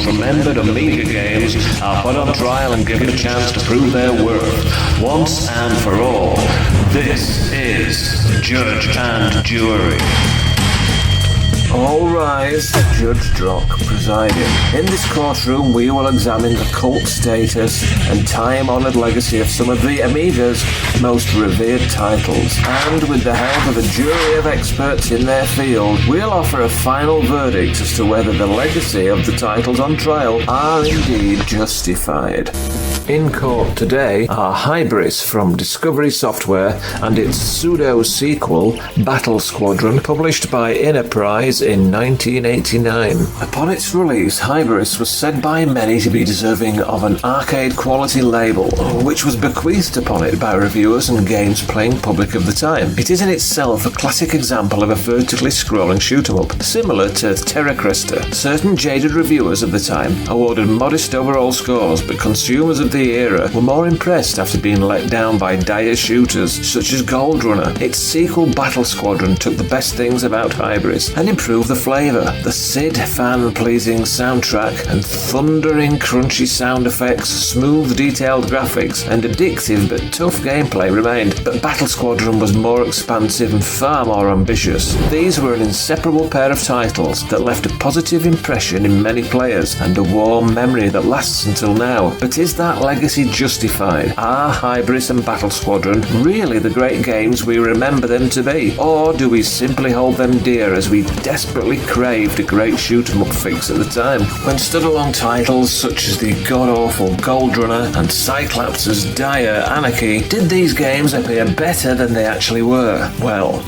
most remembered Amiga games are put on trial and given a chance to prove their worth, once and for all. This is Judge and Jury. All rise, Judge Drock presiding. In this courtroom we will examine the cult status and time-honoured legacy of some of the Amiga's most revered titles. And with the help of a jury of experts in their field, we'll offer a final verdict as to whether the legacy of the titles on trial are indeed justified. In court today are Hybris from Discovery Software and its pseudo-sequel, Battle Squadron, published by Enterprise in 1989. Upon its release, Hybris was said by many to be deserving of an arcade-quality label, which was bequeathed upon it by reviewers and games playing public of the time. It is in itself a classic example of a vertically scrolling shoot-em-up, similar to Terra Cresta. Certain jaded reviewers of the time awarded modest overall scores, but consumers of the era were more impressed after being let down by dire shooters such as Gold Runner. Its sequel Battle Squadron took the best things about Hybris and improved the flavour. The SID fan-pleasing soundtrack and thundering crunchy sound effects, smooth detailed graphics and addictive but tough gameplay remained, but Battle Squadron was more expansive and far more ambitious. These were an inseparable pair of titles that left a positive impression in many players and a warm memory that lasts until now. But is that legacy justified? Are Hybris and Battle Squadron really the great games we remember them to be? Or do we simply hold them dear as we desperately craved a great shoot-em-up fix at the time? When stood-along titles such as the god-awful Gold Runner and Cyclops' dire Anarchy, did these games appear better than they actually were? Well,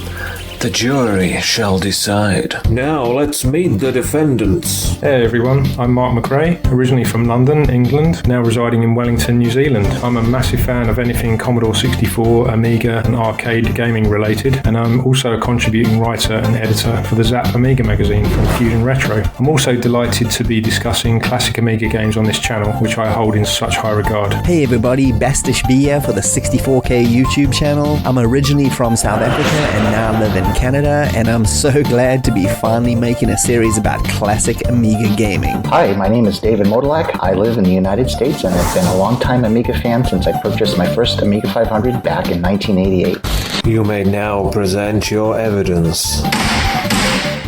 the jury shall decide. Now let's meet the defendants. Hey everyone, I'm Mark McRae, originally from London, England, now residing in Wellington, New Zealand. I'm a massive fan of anything Commodore 64, Amiga and arcade gaming related, and I'm also a contributing writer and editor for the Zap Amiga magazine from Fusion Retro. I'm also delighted to be discussing classic Amiga games on this channel, which I hold in such high regard. Hey everybody, Bastish B here for the 64K YouTube channel. I'm originally from South Africa and now live in Canada, and I'm so glad to be finally making a series about classic Amiga gaming. Hi, my name is David Modilak. I live in the United States and I've been a long-time Amiga fan since I purchased my first Amiga 500 back in 1988. You may now present your evidence.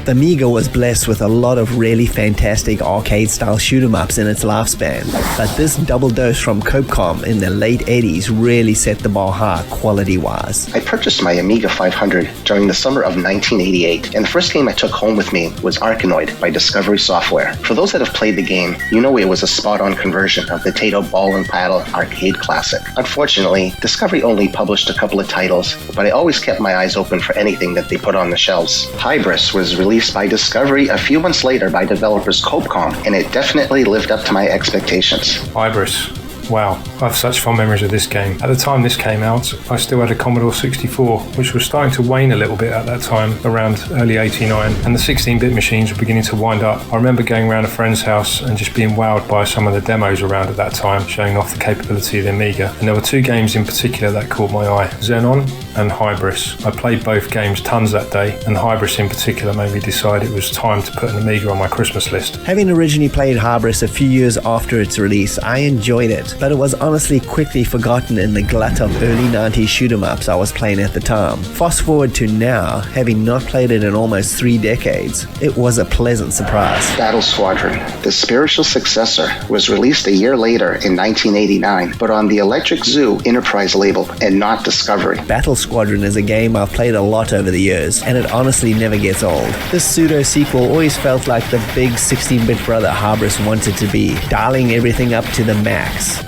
The Amiga was blessed with a lot of really fantastic arcade-style shoot-em-ups in its lifespan, but this double dose from Capcom in the late 80s really set the bar high quality-wise. I purchased my Amiga 500 during the summer of 1988, and the first game I took home with me was Arkanoid by Discovery Software. For those that have played the game, you know it was a spot-on conversion of the Taito Ball and Paddle arcade classic. Unfortunately, Discovery only published a couple of titles, but I always kept my eyes open for anything that they put on the shelves. Hybris was released by Discovery a few months later by developers Capcom, and it definitely lived up to my expectations. Hybris. Wow, I have such fond memories of this game. At the time this came out, I still had a Commodore 64, which was starting to wane a little bit at that time, around early 89, and the 16-bit machines were beginning to wind up. I remember going around a friend's house and just being wowed by some of the demos around at that time, showing off the capability of the Amiga. And there were two games in particular that caught my eye, Xenon and Hybris. I played both games tons that day, and Hybris in particular made me decide it was time to put an Amiga on my Christmas list. Having originally played Hybris a few years after its release, I enjoyed it, but it was honestly quickly forgotten in the glut of early 90s shoot-em-ups I was playing at the time. Fast forward to now, having not played it in almost 3 decades, it was a pleasant surprise. Battle Squadron, the spiritual successor, was released a year later in 1989, but on the Electric Zoo Enterprise label and not Discovery. Battle Squadron is a game I've played a lot over the years, and it honestly never gets old. This pseudo-sequel always felt like the big 16-bit brother Hybris wanted to be, dialing everything up to the max.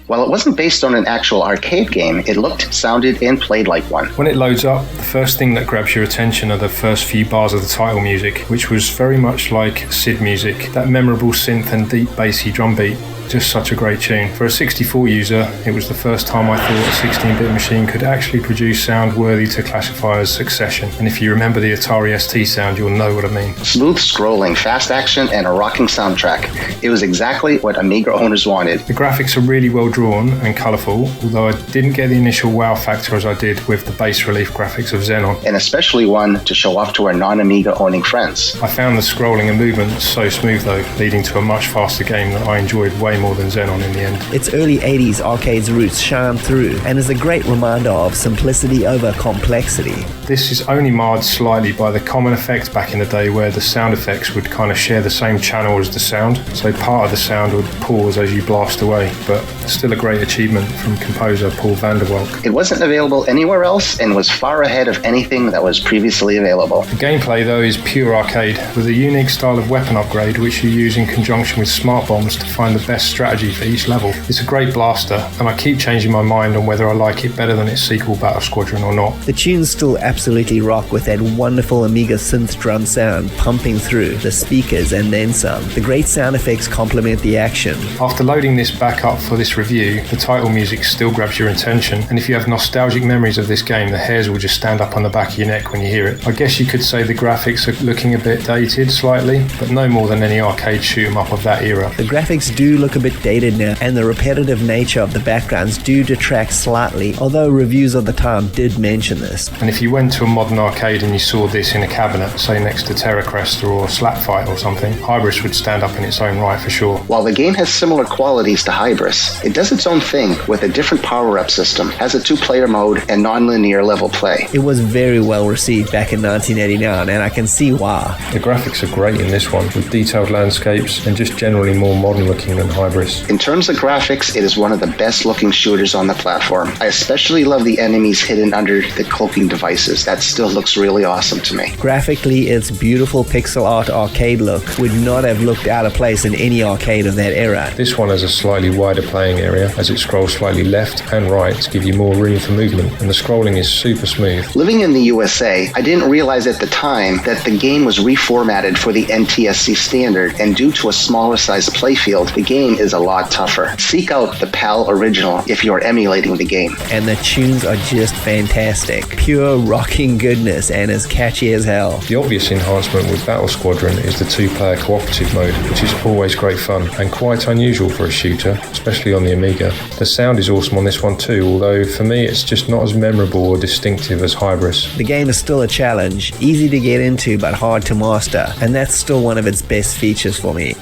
While it wasn't based on an actual arcade game, it looked, sounded, and played like one. When it loads up, the first thing that grabs your attention are the first few bars of the title music, which was very much like SID music, that memorable synth and deep bassy drum beat. Just such a great tune. For a 64 user, it was the first time I thought a 16-bit machine could actually produce sound worthy to classify as Succession. And if you remember the Atari ST sound, you'll know what I mean. Smooth scrolling, fast action, and a rocking soundtrack. It was exactly what Amiga owners wanted. The graphics are really well drawn and colourful, although I didn't get the initial wow factor as I did with the base relief graphics of Xenon. And especially one to show off to our non-Amiga owning friends. I found the scrolling and movement so smooth though, leading to a much faster game that I enjoyed way more than Xenon in the end. Its early 80s arcade's roots shine through and is a great reminder of simplicity over complexity. This is only marred slightly by the common effect back in the day where the sound effects would kind of share the same channel as the sound, so part of the sound would pause as you blast away, but still a great achievement from composer Paul van der Wijk. It wasn't available anywhere else and was far ahead of anything that was previously available. The gameplay though is pure arcade, with a unique style of weapon upgrade which you use in conjunction with smart bombs to find the best strategy for each level. It's a great blaster, and I keep changing my mind on whether I like it better than its sequel Battle Squadron or not. The tunes still absolutely rock with that wonderful Amiga synth drum sound pumping through the speakers and then some. The great sound effects complement the action. After loading this back up for this review, the title music still grabs your attention, and if you have nostalgic memories of this game, the hairs will just stand up on the back of your neck when you hear it. I guess you could say the graphics are looking a bit dated slightly, but no more than any arcade shoot 'em up of that era. The graphics do look a bit dated now, and the repetitive nature of the backgrounds do detract slightly, although reviews of the time did mention this. And if you went to a modern arcade and you saw this in a cabinet, say next to Terra Crest or Slapfight or something, Hybris would stand up in its own right for sure. While the game has similar qualities to Hybris, it does its own thing with a different power-up system, has a 2-player mode, and non-linear level play. It was very well received back in 1989, and I can see why. The graphics are great in this one, with detailed landscapes and just generally more modern looking than Hybris. In terms of graphics, it is one of the best looking shooters on the platform. I especially love the enemies hidden under the cloaking devices. That still looks really awesome to me. Graphically, its beautiful pixel art arcade look would not have looked out of place in any arcade of that era. This one has a slightly wider playing area as it scrolls slightly left and right to give you more room for movement, and the scrolling is super smooth. Living in the USA, I didn't realize at the time that the game was reformatted for the NTSC standard, and due to a smaller size playfield, the game is a lot tougher. Seek out the PAL original if you are emulating the game. And the tunes are just fantastic. Pure rocking goodness and as catchy as hell. The obvious enhancement with Battle Squadron is the 2-player cooperative mode, which is always great fun and quite unusual for a shooter, especially on the Amiga. The sound is awesome on this one too, although for me it's just not as memorable or distinctive as Hybris. The game is still a challenge, easy to get into but hard to master, and that's still one of its best features for me.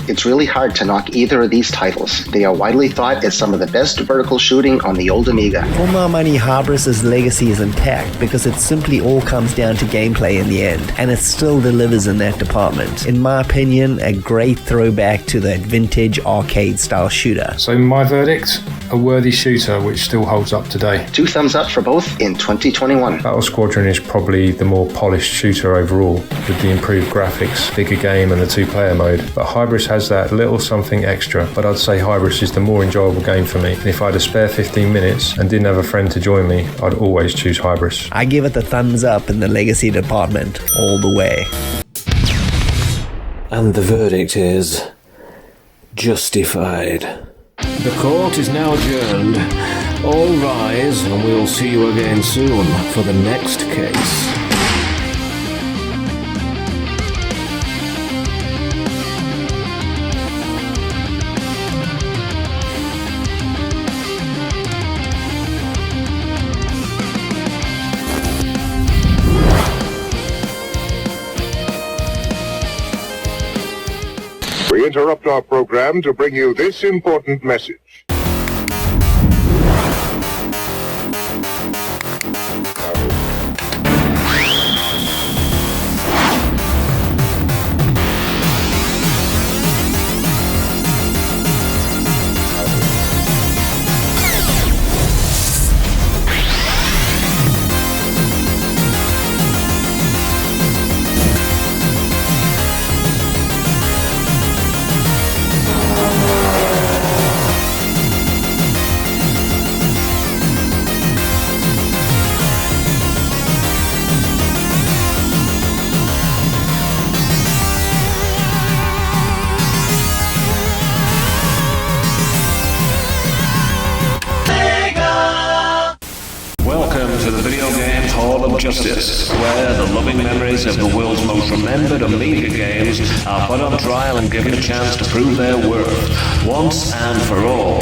It's really hard to knock either of these titles. They are widely thought as some of the best vertical shooting on the old Amiga. For my money, Hybris' legacy is intact because it simply all comes down to gameplay in the end, and it still delivers in that department. In my opinion, a great throwback to that vintage arcade-style shooter. So my verdict? A worthy shooter which still holds up today. 2 thumbs up for both in 2021. Battle Squadron is probably the more polished shooter overall, with the improved graphics, bigger game and the 2-player mode, but Hybris has that little something extra. But I'd say Hybris is the more enjoyable game for me, and if I had a spare 15 minutes and didn't have a friend to join me, I'd always choose Hybris. I give it the thumbs up in the legacy department, all the way. And the verdict is justified. The court is now adjourned. All rise, and we'll see you again soon for the next case. We interrupt our program to bring you this important message. remembered Amiga games are put on trial and given a chance to prove their worth once and for all.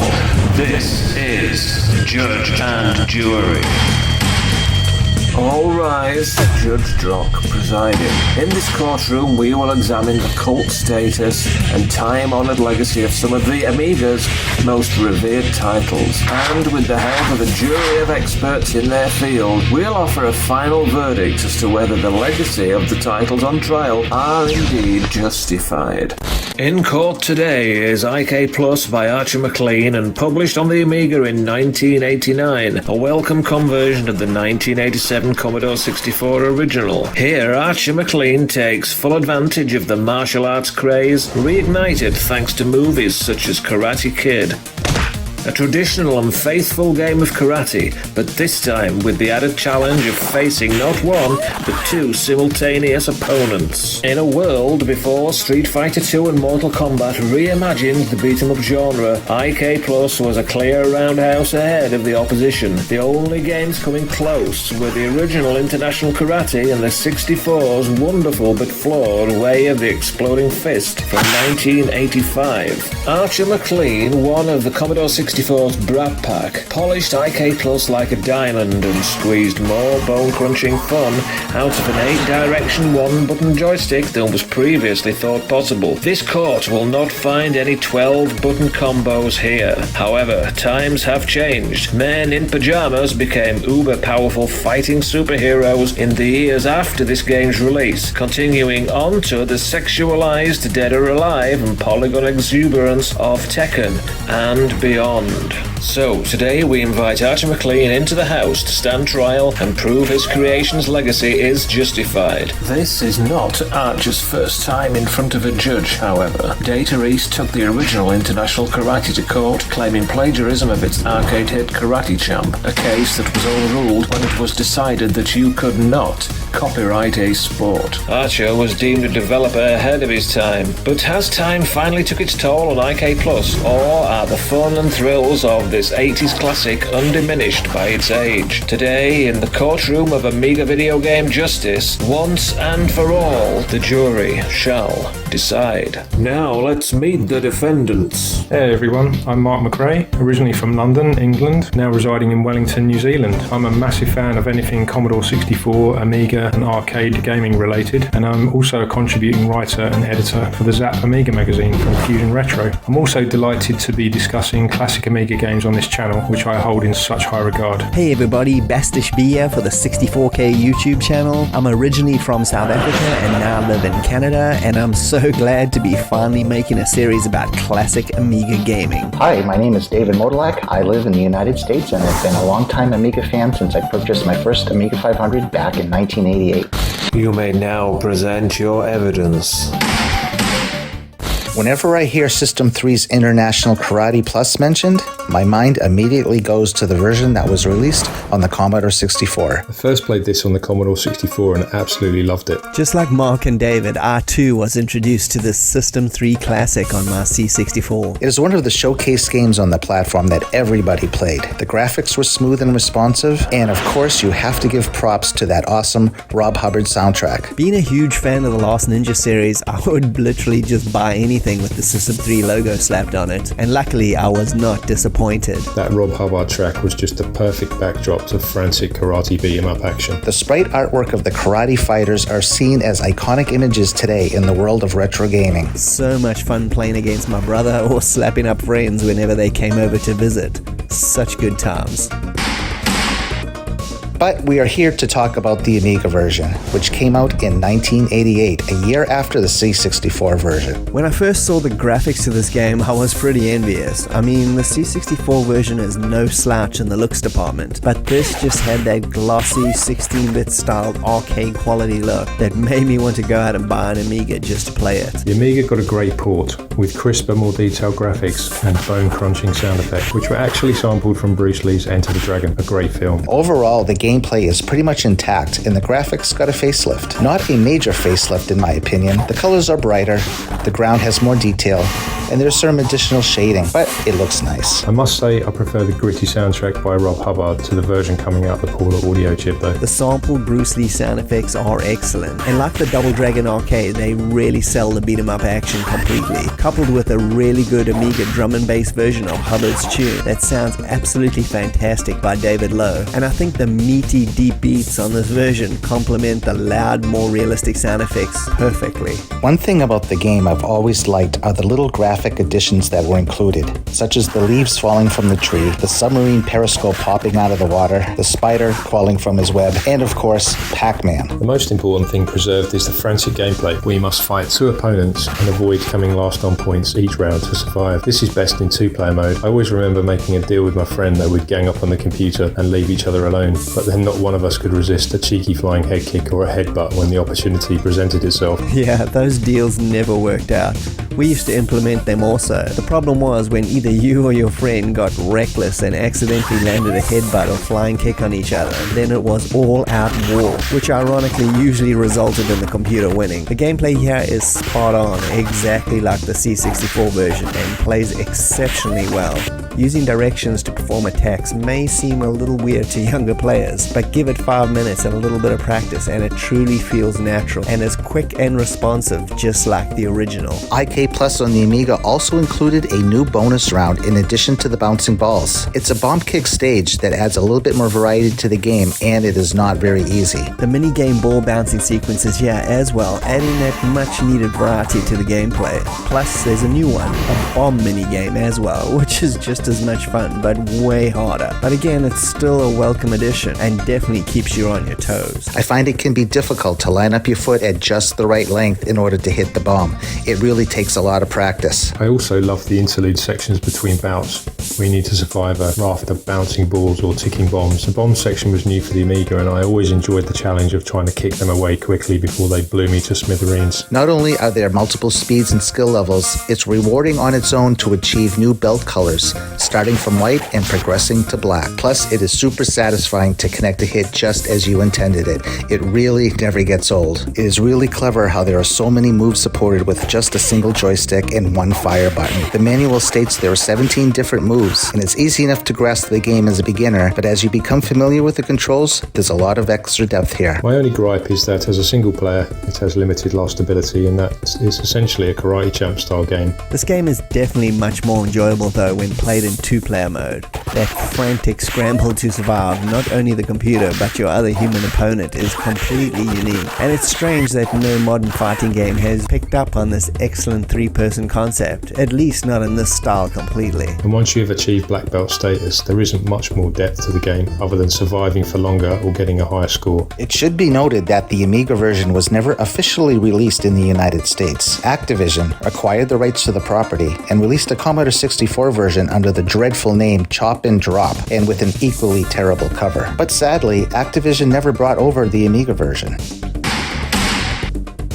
This is Judge and Jury. All rise, Judge Drock presiding. In this courtroom we will examine the cult status and time-honoured legacy of some of the Amiga's most revered titles. And with the help of a jury of experts in their field, we'll offer a final verdict as to whether the legacy of the titles on trial are indeed justified. In court today is IK Plus by Archer McLean and published on the Amiga in 1989, a welcome conversion of the 1987 Commodore 64 original. Here, Archer McLean takes full advantage of the martial arts craze, reignited thanks to movies such as Karate Kid. A traditional and faithful game of karate, but this time with the added challenge of facing not one, but two simultaneous opponents. In a world before Street Fighter II and Mortal Kombat reimagined the beat-em-up genre, IK Plus was a clear roundhouse ahead of the opposition. The only games coming close were the original International Karate and the 64's wonderful but flawed Way of the Exploding Fist from 1985. Archer McLean, one of the Commodore 64's Brat Pack, polished IK Plus like a diamond and squeezed more bone-crunching fun out of an 8-direction one-button joystick than was previously thought possible. This court will not find any 12-button combos here. However, times have changed. Men in pajamas became uber-powerful fighting superheroes in the years after this game's release, continuing on to the sexualized Dead or Alive and polygon exuberance of Tekken and beyond. So, today we invite Archer McLean into the house to stand trial and prove his creation's legacy is justified. This is not Archer's first time in front of a judge, however. Data East took the original International Karate to court, claiming plagiarism of its arcade hit Karate Champ, a case that was overruled when it was decided that you could not copyright a sport. Archer was deemed a developer ahead of his time, but has time finally took its toll on IK Plus, or are the fun and thrills of this 80s classic undiminished by its age? Today, in the courtroom of Amiga video game justice, once and for all, the jury shall decide. Now let's meet the defendants. Hey everyone, I'm Mark McRae, originally from London, England, now residing in Wellington, New Zealand. I'm a massive fan of anything Commodore 64, Amiga and arcade gaming related, and I'm also a contributing writer and editor for the Zap Amiga magazine from Fusion Retro. I'm also delighted to be discussing classic Amiga games on this channel, which I hold in such high regard. Hey everybody, Bastish B here for the 64K YouTube channel. I'm originally from South Africa and now live in Canada, and I'm so glad to be finally making a series about classic Amiga gaming. Hi, my name is David Modilak. I live in the United States and I've been a long-time Amiga fan since I purchased my first Amiga 500 back in 1988. You may now present your evidence. Whenever I hear System 3's International Karate Plus mentioned, my mind immediately goes to the version that was released on the Commodore 64. I first played this on the Commodore 64 and absolutely loved it. Just like Mark and David, I too was introduced to this System 3 classic on my C64. It is one of the showcase games on the platform that everybody played. The graphics were smooth and responsive, and of course you have to give props to that awesome Rob Hubbard soundtrack. Being a huge fan of the Last Ninja series, I would literally just buy anything with the System 3 logo slapped on it, and luckily I was not disappointed. That Rob Hubbard track was just the perfect backdrop to frantic karate beat-em-up action. The sprite artwork of the karate fighters are seen as iconic images today in the world of retro gaming. So much fun playing against my brother or slapping up friends whenever they came over to visit. Such good times. But we are here to talk about the Amiga version, which came out in 1988, a year after the C64 version. When I first saw the graphics to this game, I was pretty envious. I mean, the C64 version is no slouch in the looks department, but this just had that glossy 16-bit styled arcade quality look that made me want to go out and buy an Amiga just to play it. The Amiga got a great port, with crisper, more detailed graphics and bone-crunching sound effects, which were actually sampled from Bruce Lee's Enter the Dragon, a great film. Overall, the gameplay is pretty much intact, and the graphics got a facelift. Not a major facelift in my opinion. The colors are brighter, the ground has more detail, and there's some additional shading, but it looks nice. I must say I prefer the gritty soundtrack by Rob Hubbard to the version coming out the Paula audio chip though. The sample Bruce Lee sound effects are excellent, and like the Double Dragon arcade, they really sell the beat-em-up action completely, coupled with a really good Amiga drum and bass version of Hubbard's tune that sounds absolutely fantastic by David Lowe, and I think the meaty deep beats on this version complement the loud, more realistic sound effects perfectly. One thing about the game I've always liked are the little graphic additions that were included, such as the leaves falling from the tree, the submarine periscope popping out of the water, the spider crawling from his web, and of course, Pac-Man. The most important thing preserved is the frantic gameplay, where you must fight 2 opponents and avoid coming last on points each round to survive. This is best in 2-player mode. I always remember making a deal with my friend that we'd gang up on the computer and leave each other alone, but then not one of us could resist a cheeky flying head kick or a headbutt when the opportunity presented itself. Yeah, those deals never worked out. We used to implement them also. The problem was when either you or your friend got reckless and accidentally landed a headbutt or flying kick on each other, then it was all out war, which ironically usually resulted in the computer winning. The gameplay here is spot on, exactly like the C64 version, and plays exceptionally well. Using directions to perform attacks may seem a little weird to younger players, but give it 5 minutes and a little bit of practice and it truly feels natural and is quick and responsive, just like the original. IK Plus on the Amiga also included a new bonus round in addition to the bouncing balls. It's a bomb kick stage that adds a little bit more variety to the game, and it is not very easy. The minigame ball bouncing sequences here as well, adding that much needed variety to the gameplay. Plus there's a new one, a bomb minigame as well, which is just as much fun but way harder. But again, it's still a welcome addition and definitely keeps you on your toes. I find it can be difficult to line up your foot at just the right length in order to hit the bomb. It really takes a lot of practice. I also love the interlude sections between bouts, where you need to survive a raft of bouncing balls or ticking bombs. The bomb section was new for the Amiga, and I always enjoyed the challenge of trying to kick them away quickly before they blew me to smithereens. Not only are there multiple speeds and skill levels, it's rewarding on its own to achieve new belt colors, starting from white and progressing to black. Plus, it is super satisfying to connect a hit just as you intended it. It really never gets old. It is really clever how there are so many moves supported with just a single joystick and one fire button. The manual states there are 17 different moves, and it's easy enough to grasp the game as a beginner, but as you become familiar with the controls, there's a lot of extra depth here. My only gripe is that as a single player, it has limited lastability, and that it's essentially a Karate Champ style game. This game is definitely much more enjoyable though when played in 2-player mode. That frantic scramble to survive not only the computer but your other human opponent is completely unique, and it's strange that no modern fighting game has picked up on this excellent 3-person concept, at least not in this style completely. And once you've achieved black belt status, there isn't much more depth to the game other than surviving for longer or getting a higher score. It should be noted that the Amiga version was never officially released in the United States. Activision acquired the rights to the property and released a Commodore 64 version under the dreadful name Chop and Drop, and with an equally terrible cover. But sadly, Activision never brought over the Amiga version.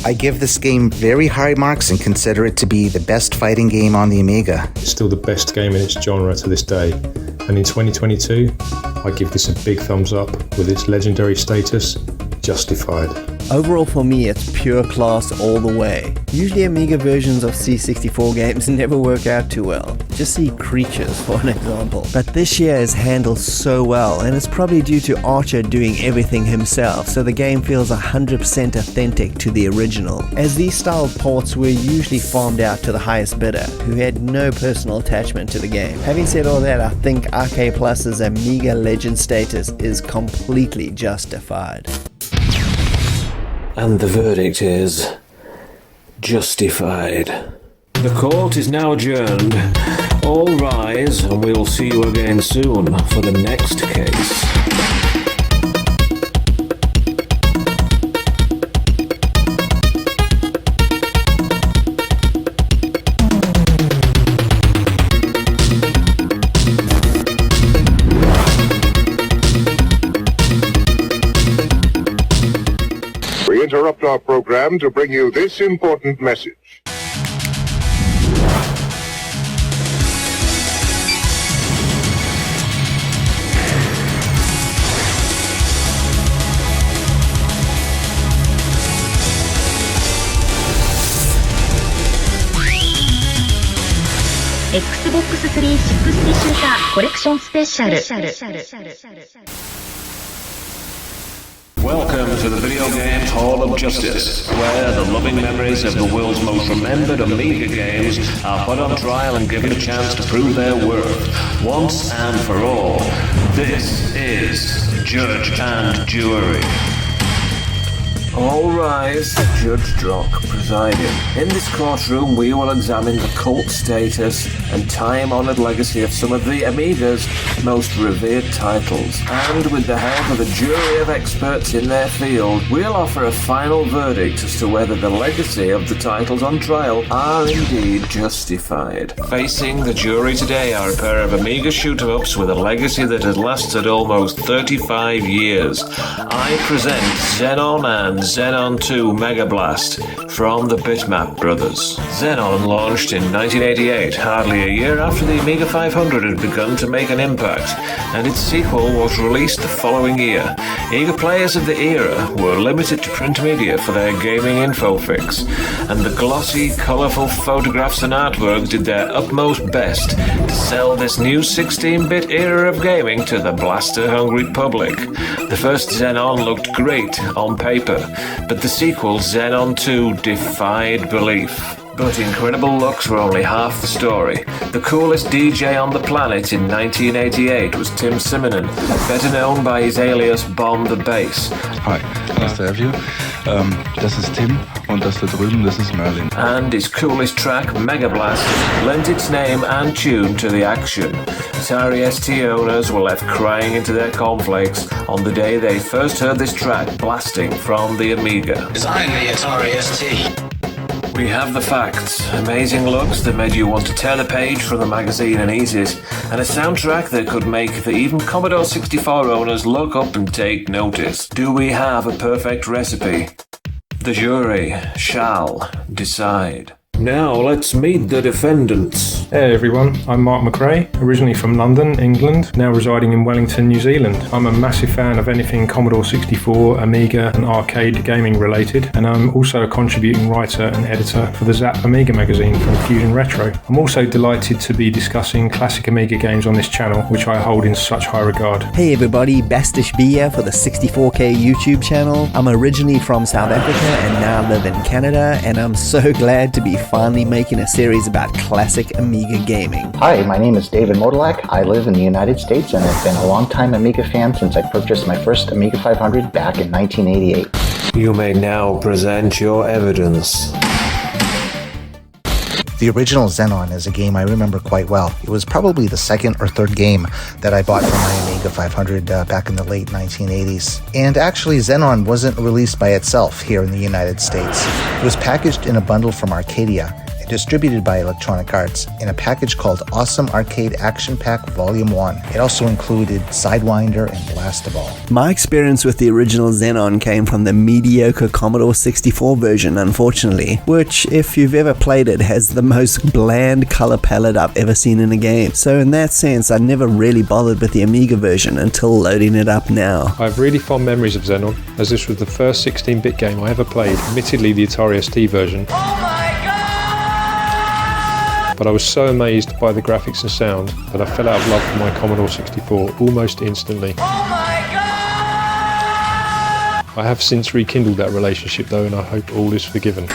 I give this game very high marks and consider it to be the best fighting game on the Amiga. It's still the best game in its genre to this day, and in 2022, I give this a big thumbs up with its legendary status, justified. Overall for me, it's pure class all the way. Usually Amiga versions of C64 games never work out too well. Just see Creatures for an example. But this year is handled so well, and it's probably due to Archer doing everything himself, so the game feels 100% authentic to the original, as these style ports were usually farmed out to the highest bidder, who had no personal attachment to the game. Having said all that, I think RK Plus's Amiga Legend status is completely justified. And the verdict is justified. The court is now adjourned. All rise, and we'll see you again soon for the next case. We interrupt our program to bring you this important message. Xbox 360 シューターコレクションスペシャル Welcome to the Video Games Hall of Justice, where the loving memories of the world's most remembered Amiga games are put on trial and given a chance to prove their worth, once and for all. This is Judge and Jury. All rise, Judge Drock presiding. In this courtroom we will examine the cult status and time-honoured legacy of some of the Amiga's most revered titles. And with the help of a jury of experts in their field, we'll offer a final verdict as to whether the legacy of the titles on trial are indeed justified. Facing the jury today are a pair of Amiga shoot-em-ups with a legacy that has lasted almost 35 years. I present Xenon and Xenon 2 Mega Blast from the Bitmap brothers. Xenon launched in 1988, hardly a year after the Amiga 500 had begun to make an impact, and its sequel was released the following year. Eager players of the era were limited to print media for their gaming info fix, and the glossy, colourful photographs and artwork did their utmost best to sell this new 16-bit era of gaming to the blaster-hungry public. The first Xenon looked great on paper, but the sequel, Xenon 2, defied belief. But incredible looks were only half the story. The coolest DJ on the planet in 1988 was Tim Simonon, better known by his alias Bomb the Bass. Hi, nice to have you. Das ist Tim und das da drüben, das ist Merlin. And his coolest track, Mega Blast, lent its name and tune to the action. Atari ST owners were left crying into their cornflakes on the day they first heard this track blasting from the Amiga. Design the Atari ST. We have the facts, amazing looks that made you want to turn a page from the magazine and eat it, and a soundtrack that could make the even Commodore 64 owners look up and take notice. Do we have a perfect recipe? The jury shall decide. Now let's meet the defendants. Hey everyone, I'm Mark McRae, originally from London, England, now residing in Wellington, New Zealand. I'm a massive fan of anything Commodore 64, Amiga and arcade gaming related, and I'm also a contributing writer and editor for the Zap Amiga magazine from Fusion Retro. I'm also delighted to be discussing classic Amiga games on this channel, which I hold in such high regard. Hey everybody, Bastish B here for the 64K YouTube channel. I'm originally from South Africa and now live in Canada, and I'm so glad to be finally making a series about classic Amiga gaming. Hi, my name is David Modilak. I live in the United States and have been a long-time Amiga fan since I purchased my first Amiga 500 back in 1988. You may now present your evidence. The original Xenon is a game I remember quite well. It was probably the second or third game that I bought for my Amiga 500 back in the late 1980s. And actually, Xenon wasn't released by itself here in the United States. It was packaged in a bundle from Arcadia, distributed by Electronic Arts, in a package called Awesome Arcade Action Pack Volume 1. It also included Sidewinder and Blast-A-Ball. My experience with the original Xenon came from the mediocre Commodore 64 version, unfortunately, which, if you've ever played it, has the most bland color palette I've ever seen in a game. So in that sense, I never really bothered with the Amiga version until loading it up now. I have really fond memories of Xenon, as this was the first 16-bit game I ever played, admittedly the Atari ST version. But I was so amazed by the graphics and sound that I fell out of love with my Commodore 64 almost instantly. I have since rekindled that relationship though, and I hope all is forgiven.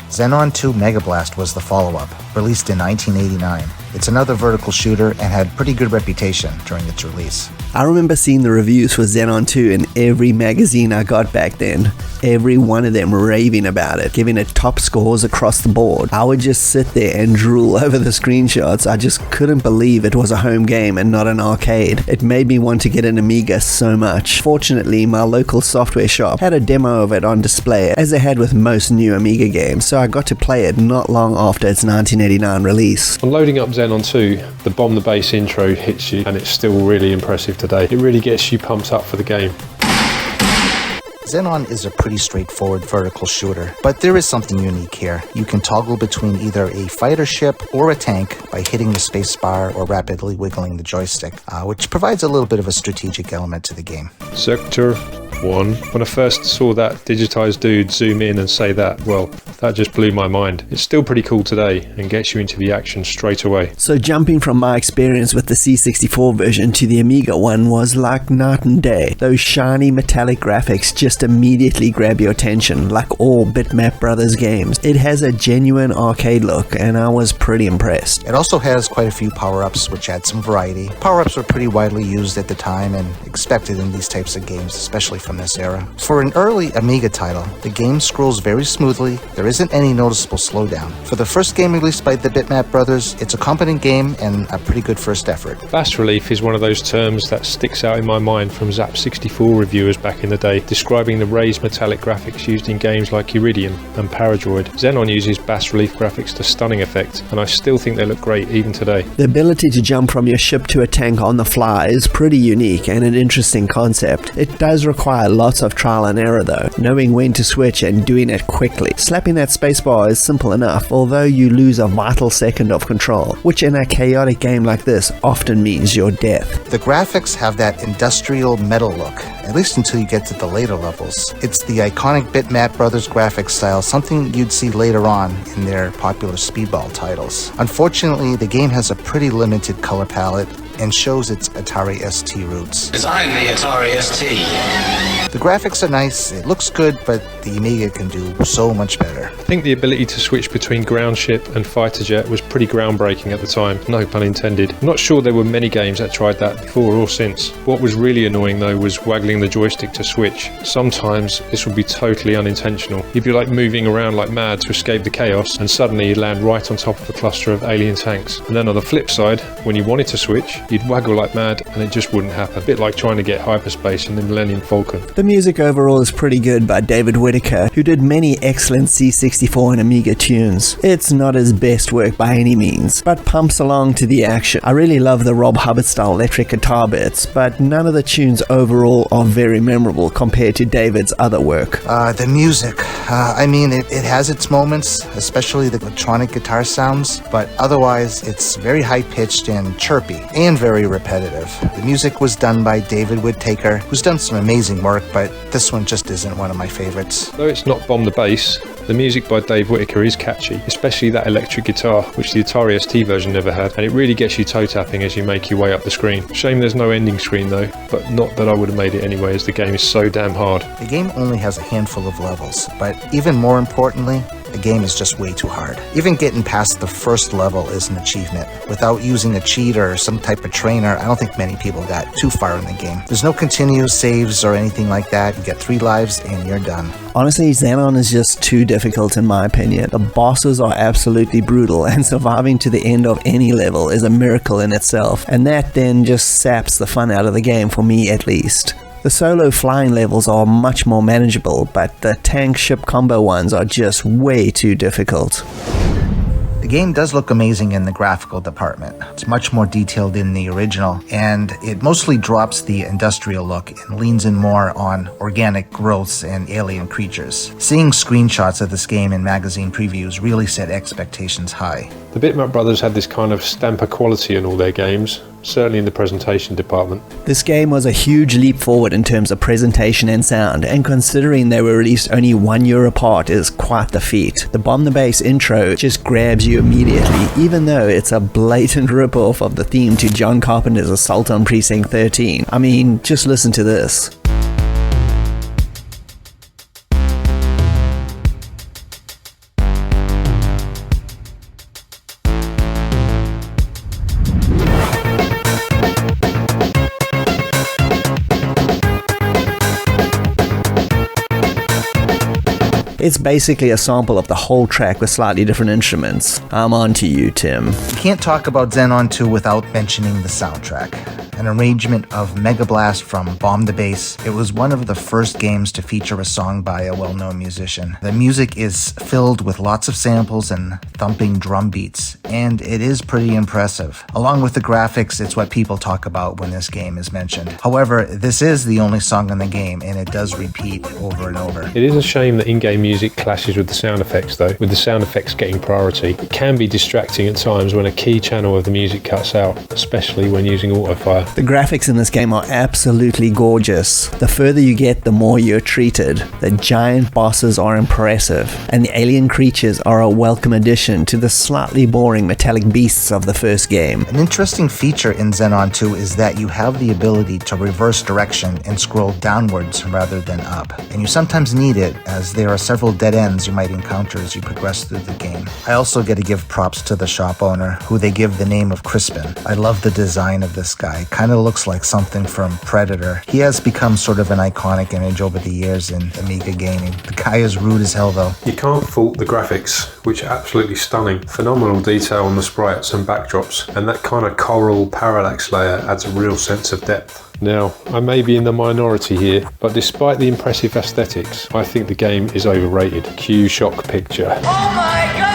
Xenon 2 Mega Blast was the follow-up, released in 1989. It's another vertical shooter and had pretty good reputation during its release. I remember seeing the reviews for Xenon 2 in every magazine I got back then. Every one of them raving about it, giving it top scores across the board. I would just sit there and drool over the screenshots. I just couldn't believe it was a home game and not an arcade. It made me want to get an Amiga so much. Fortunately, my local software shop had a demo of it on display, as they had with most new Amiga games, so I got to play it not long after its 1989 release. On loading up Xenon 2, the Bomb the Bass intro hits you, and it's still really impressive today. It really gets you pumped up for the game. Xenon is a pretty straightforward vertical shooter, but there is something unique here. You can toggle between either a fighter ship or a tank by hitting the space bar or rapidly wiggling the joystick, which provides a little bit of a strategic element to the game. Sector Kickoff one, when I first saw that digitized dude zoom in and say that, well, that just blew my mind. It's still pretty cool today and gets you into the action straight away. So jumping from my experience with the C64 version to the Amiga one was like night and day. Those shiny metallic graphics just immediately grab your attention, like all Bitmap Brothers games. It has a genuine arcade look, and I was pretty impressed. It also has quite a few power-ups, which add some variety. Power-ups were pretty widely used at the time and expected in these types of games, especially from this era. For an early Amiga title, the game scrolls very smoothly. There isn't any noticeable slowdown. For the first game released by the Bitmap Brothers, it's a competent game and a pretty good first effort. Bas relief is one of those terms that sticks out in my mind from Zap 64 reviewers back in the day, describing the raised metallic graphics used in games like Iridium and Paradroid. Xenon uses bas relief graphics to stunning effect, and I still think they look great even today. The ability to jump from your ship to a tank on the fly is pretty unique and an interesting concept. It does require lots of trial and error though, knowing when to switch and doing it quickly. Slapping that spacebar is simple enough, although you lose a vital second of control, which in a chaotic game like this often means your death. The graphics have that industrial metal look, at least until you get to the later levels. It's the iconic Bitmap Brothers graphics style, something you'd see later on in their popular Speedball titles. Unfortunately, the game has a pretty limited color palette and shows its Atari ST roots. Design the Atari ST. The graphics are nice, it looks good, but the Amiga can do so much better. I think the ability to switch between ground ship and fighter jet was pretty groundbreaking at the time, no pun intended. I'm not sure there were many games that tried that before or since. What was really annoying though was waggling the joystick to switch. Sometimes this would be totally unintentional. You'd be like moving around like mad to escape the chaos, and suddenly you'd land right on top of a cluster of alien tanks. And then on the flip side, when you wanted to switch, you'd waggle like mad and it just wouldn't happen. A bit like trying to get hyperspace in the Millennium Falcon. The music overall is pretty good by David Whittaker, who did many excellent C64 and Amiga tunes. It's not his best work by any means, but pumps along to the action. I really love the Rob Hubbard style electric guitar bits, but none of the tunes overall are very memorable compared to David's other work. The music, it has its moments, especially the electronic guitar sounds, but otherwise it's very high-pitched and chirpy, and very repetitive. The music was done by David Whittaker, who's done some amazing work, but this one just isn't one of my favorites. Though it's not Bomb the Bass, the music by Dave Whittaker is catchy, especially that electric guitar, which the Atari ST version never had, and it really gets you toe-tapping as you make your way up the screen. Shame there's no ending screen though, but not that I would have made it anyway, as the game is so damn hard. The game only has a handful of levels, but even more importantly, the game is just way too hard. Even getting past the first level is an achievement. Without using a cheat or some type of trainer, I don't think many people got too far in the game. There's no continuous saves or anything like that. You get 3 lives and you're done. Honestly, Xenon is just too difficult in my opinion. The bosses are absolutely brutal, and surviving to the end of any level is a miracle in itself, and that then just saps the fun out of the game for me at least. The solo flying levels are much more manageable, but the tank ship combo ones are just way too difficult. The game does look amazing in the graphical department. It's much more detailed in the original, and it mostly drops the industrial look and leans in more on organic growths and alien creatures. Seeing screenshots of this game in magazine previews really set expectations high. The Bitmap Brothers had this kind of stamp of quality in all their games, certainly in the presentation department. This game was a huge leap forward in terms of presentation and sound, and considering they were released only 1 year apart is quite the feat. The Bomb the Bass intro just grabs you immediately, even though it's a blatant rip-off of the theme to John Carpenter's Assault on Precinct 13. I mean, just listen to this. It's basically a sample of the whole track with slightly different instruments. I'm on to you, Tim. You can't talk about Xenon 2 without mentioning the soundtrack. An arrangement of Mega Blast from Bomb the Bass. It was one of the first games to feature a song by a well-known musician. The music is filled with lots of samples and thumping drum beats, and it is pretty impressive. Along with the graphics, it's what people talk about when this game is mentioned. However, this is the only song in the game, and it does repeat over and over. It is a shame that in-game music clashes with the sound effects though, with the sound effects getting priority. It can be distracting at times when a key channel of the music cuts out, especially when using autofire. The graphics in this game are absolutely gorgeous. The further you get, the more you're treated. The giant bosses are impressive, and the alien creatures are a welcome addition to the slightly boring metallic beasts of the first game. An interesting feature in Xenon 2 is that you have the ability to reverse direction and scroll downwards rather than up. And you sometimes need it, as there are several dead ends you might encounter as you progress through the game. I also get to give props to the shop owner, who they give the name of Crispin. I love the design of this guy. Kinda looks like something from Predator. He has become sort of an iconic image over the years in Amiga gaming. The guy is rude as hell though. You can't fault the graphics, which are absolutely stunning. Phenomenal detail on the sprites and backdrops, and that kind of coral parallax layer adds a real sense of depth. Now, I may be in the minority here, but despite the impressive aesthetics, I think the game is overrated. Cue shock picture. Oh my god!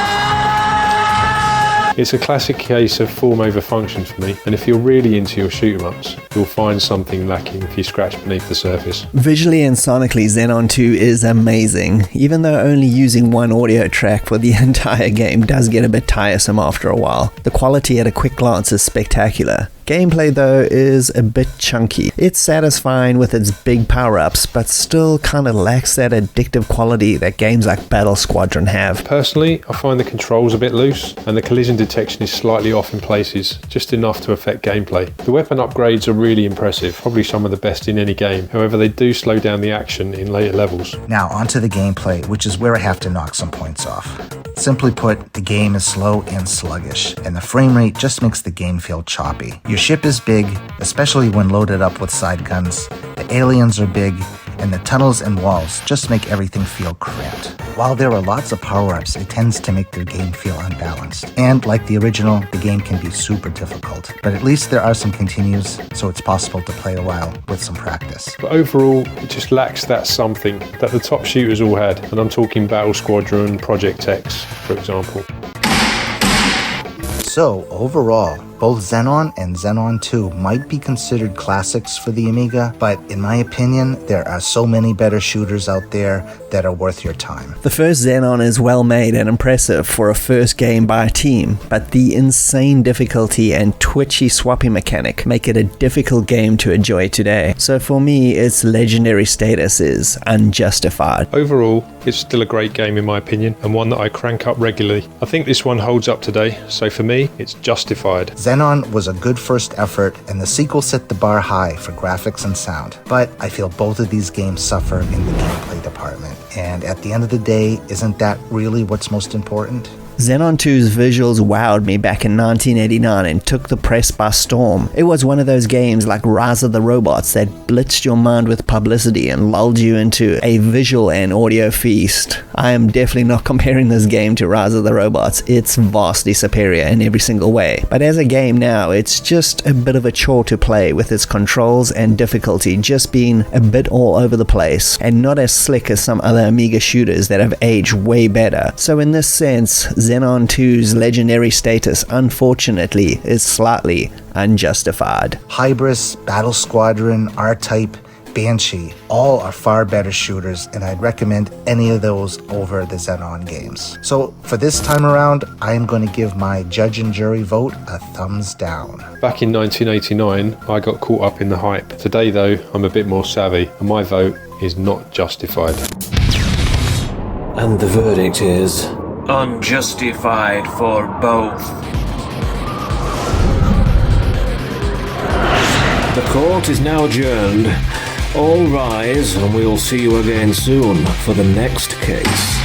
It's a classic case of form over function for me, and if you're really into your shoot-em-ups, you'll find something lacking if you scratch beneath the surface. Visually and sonically, Xenon 2 is amazing, even though only using one audio track for the entire game does get a bit tiresome after a while. The quality at a quick glance is spectacular. Gameplay though is a bit chunky. It's satisfying with its big power-ups, but still kinda lacks that addictive quality that games like Battle Squadron have. Personally, I find the controls a bit loose, and the collision detection is slightly off in places, just enough to affect gameplay. The weapon upgrades are really impressive, probably some of the best in any game, however they do slow down the action in later levels. Now onto the gameplay, which is where I have to knock some points off. Simply put, the game is slow and sluggish, and the frame rate just makes the game feel choppy. Your ship is big, especially when loaded up with side guns. The aliens are big, and the tunnels and walls just make everything feel cramped. While there are lots of power-ups, it tends to make the game feel unbalanced. And like the original, the game can be super difficult. But at least there are some continues, so it's possible to play a while with some practice. But overall, it just lacks that something that the top shooters all had, and I'm talking Battle Squadron, Project X, for example. So, overall, both Xenon and Xenon 2 might be considered classics for the Amiga, but in my opinion, there are so many better shooters out there that are worth your time. The first Xenon is well made and impressive for a first game by a team, but the insane difficulty and twitchy swapping mechanic make it a difficult game to enjoy today. So for me, its legendary status is unjustified. Overall, it's still a great game in my opinion, and one that I crank up regularly. I think this one holds up today, so for me, it's justified. Xenon was a good first effort, and the sequel set the bar high for graphics and sound. But I feel both of these games suffer in the gameplay department. And at the end of the day, isn't that really what's most important? Xenon 2's visuals wowed me back in 1989 and took the press by storm. It was one of those games like Rise of the Robots that blitzed your mind with publicity and lulled you into a visual and audio feast. I am definitely not comparing this game to Rise of the Robots. It's vastly superior in every single way. But as a game now, it's just a bit of a chore to play, with its controls and difficulty just being a bit all over the place and not as slick as some other Amiga shooters that have aged way better. So in this sense, Xenon 2's legendary status, unfortunately, is slightly unjustified. Hybris, Battle Squadron, R-Type, Banshee, all are far better shooters, and I'd recommend any of those over the Xenon games. So for this time around, I am going to give my judge and jury vote a thumbs down. Back in 1989, I got caught up in the hype. Today though, I'm a bit more savvy, and my vote is not justified. And the verdict is unjustified for both. The court is now adjourned. All rise, and we will see you again soon for the next case.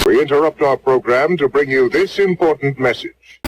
We interrupt our program to bring you this important message.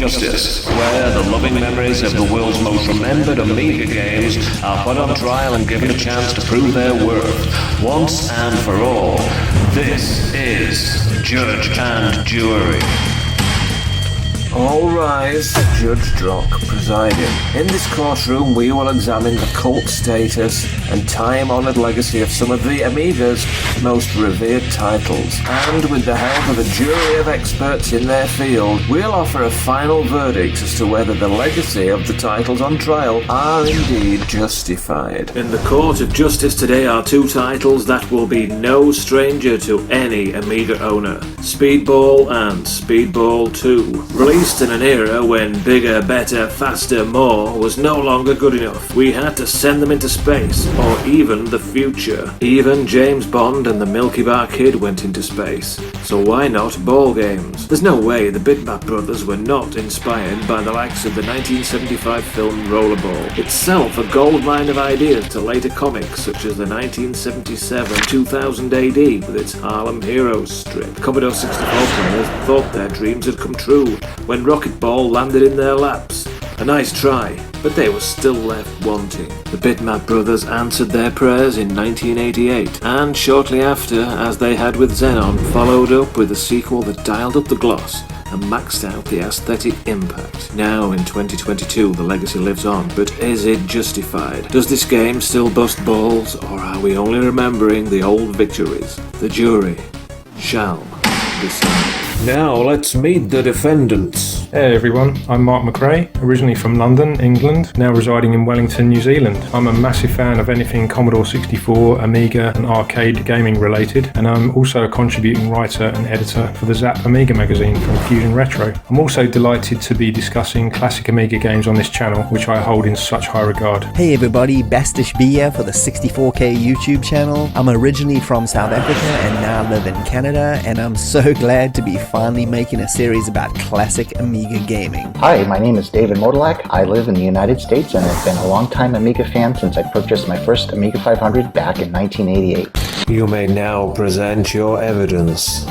Justice, where the loving memories of the world's most remembered Amiga games are put on trial and given a chance to prove their worth once and for all. This is Judge and Jury. All rise, Judge Drock presiding. In this courtroom we will examine the cult status and time-honoured legacy of some of the Amiga's most revered titles. And with the help of a jury of experts in their field, we'll offer a final verdict as to whether the legacy of the titles on trial are indeed justified. In the Court of Justice today are two titles that will be no stranger to any Amiga owner. Speedball and Speedball 2. Released in an era when bigger, better, faster, more was no longer good enough. We had to send them into space, or even the future. Even James Bond and the Milky Bar Kid went into space. So why not ball games? There's no way the Bitmap brothers were not inspired by the likes of the 1975 film Rollerball. Itself a goldmine of ideas to later comics such as the 1977 2000 AD with its Harlem Heroes strip. Commodore 64 players thought their dreams had come true when Rocket Ball landed in their laps. A nice try, but they were still left wanting. The Bitmap brothers answered their prayers in 1988, and shortly after, as they had with Xenon, followed up with a sequel that dialed up the gloss and maxed out the aesthetic impact. Now in 2022 the legacy lives on, but is it justified? Does this game still bust balls, or are we only remembering the old victories? The jury shall decide. Now let's meet the defendants. Hey everyone, I'm Mark McRae, originally from London, England, now residing in Wellington, New Zealand. I'm a massive fan of anything Commodore 64, Amiga and arcade gaming related, and I'm also a contributing writer and editor for the Zap Amiga magazine from Fusion Retro. I'm also delighted to be discussing classic Amiga games on this channel, which I hold in such high regard. Hey everybody, Bastish Bia for the 64K YouTube channel. I'm originally from South Africa and now live in Canada, and I'm so glad to be finally making a series about classic Amiga gaming. Hi, my name is David Modalak. I live in the United States and I've been a long-time Amiga fan since I purchased my first Amiga 500 back in 1988. You may now present your evidence.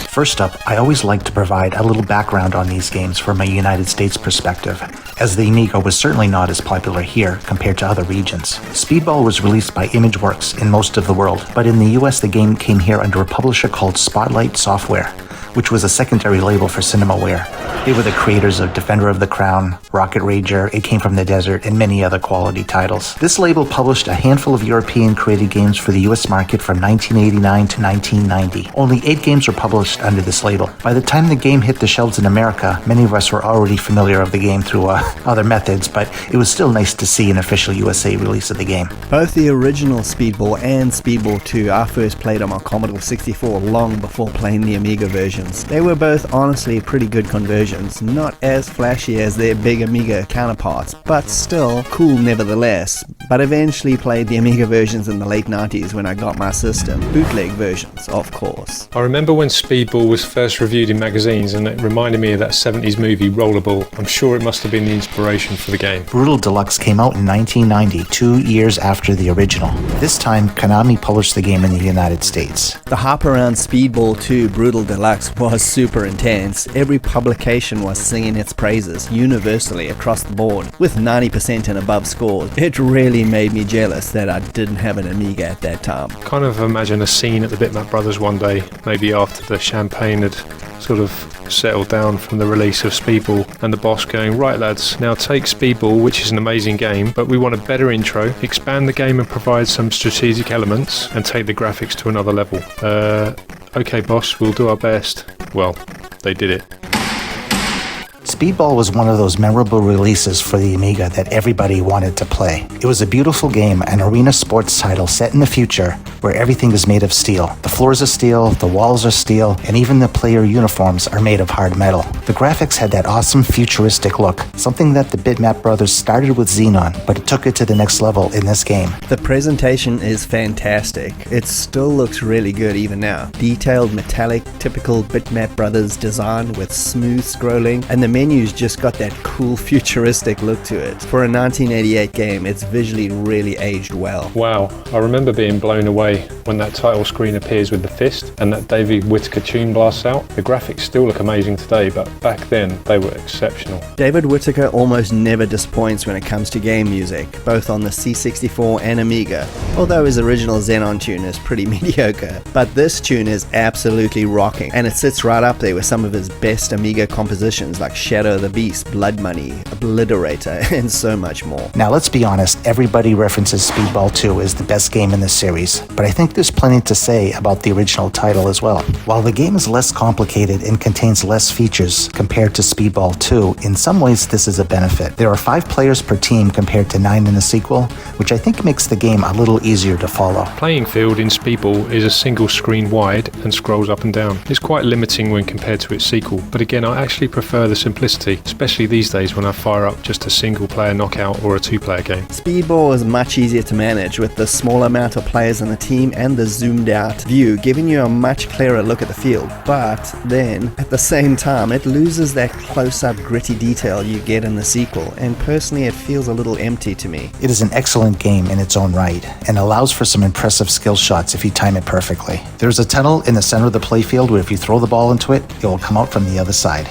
First up, I always like to provide a little background on these games from a United States perspective, as the Amiga was certainly not as popular here compared to other regions. Speedball was released by ImageWorks in most of the world, but in the US the game came here under a publisher called Spotlight Software, which was a secondary label for Cinemaware. They were the creators of Defender of the Crown, Rocket Rager, It Came from the Desert, and many other quality titles. This label published a handful of European-created games for the US market from 1989 to 1990. Only 8 games were published under this label. By the time the game hit the shelves in America, many of us were already familiar of the game through other methods, but it was still nice to see an official USA release of the game. Both the original Speedball and Speedball 2 I first played on my Commodore 64 long before playing the Amiga versions. They were both honestly pretty good conversions, not as flashy as their big Amiga counterparts, but still cool nevertheless. But eventually played the Amiga versions in the late 90s when I got my system, bootleg versions of course. I remember when Speedball was first reviewed in magazines and it reminded me of that 70s movie Rollerball. I'm sure it must have been the inspiration for the game. Brutal Deluxe came out in 1990, 2 years after the original. This time, Konami published the game in the United States. The hype around Speedball 2 Brutal Deluxe was super intense. Every publication was singing its praises universally across the board, with 90% and above scores. It really made me jealous that I didn't have an Amiga at that time. Kind of imagine a scene at the Bitmap Brothers one day, maybe after the champagne had sort of settled down from the release of Speedball, and the boss going, right lads, now take Speedball, which is an amazing game, but we want a better intro, expand the game and provide some strategic elements, and take the graphics to another level. Okay boss, we'll do our best. Well, they did it. Speedball was one of those memorable releases for the Amiga that everybody wanted to play. It was a beautiful game, an arena sports title set in the future where everything is made of steel. The floors are steel, the walls are steel, and even the player uniforms are made of hard metal. The graphics had that awesome futuristic look, something that the Bitmap brothers started with Xenon, but it took it to the next level in this game. The presentation is fantastic. It still looks really good even now. Detailed, metallic, typical Bitmap brothers design with smooth scrolling, and the menu menu's just got that cool futuristic look to it. For a 1988 game, it's visually really aged well. Wow, I remember being blown away when that title screen appears with the fist and that David Whittaker tune blasts out. The graphics still look amazing today, but back then they were exceptional. David Whittaker almost never disappoints when it comes to game music, both on the C64 and Amiga, although his original Xenon tune is pretty mediocre. But this tune is absolutely rocking, and it sits right up there with some of his best Amiga compositions like Shadow of the Beast, Blood Money, Obliterator, and so much more. Now let's be honest, everybody references Speedball 2 as the best game in the series, but I think there's plenty to say about the original title as well. While the game is less complicated and contains less features compared to Speedball 2, in some ways this is a benefit. There are 5 players per team compared to 9 in the sequel, which I think makes the game a little easier to follow. Playing field in Speedball is a single screen wide and scrolls up and down. It's quite limiting when compared to its sequel, but again I actually prefer the simplicity, especially these days when I fire up just a single player knockout or a 2-player game. Speedball is much easier to manage with the small amount of players in the team and the zoomed out view, giving you a much clearer look at the field, but then at the same time it loses that close-up gritty detail you get in the sequel, and personally it feels a little empty to me. It is an excellent game in its own right, and allows for some impressive skill shots if you time it perfectly. There's a tunnel in the center of the playfield where if you throw the ball into it, it will come out from the other side.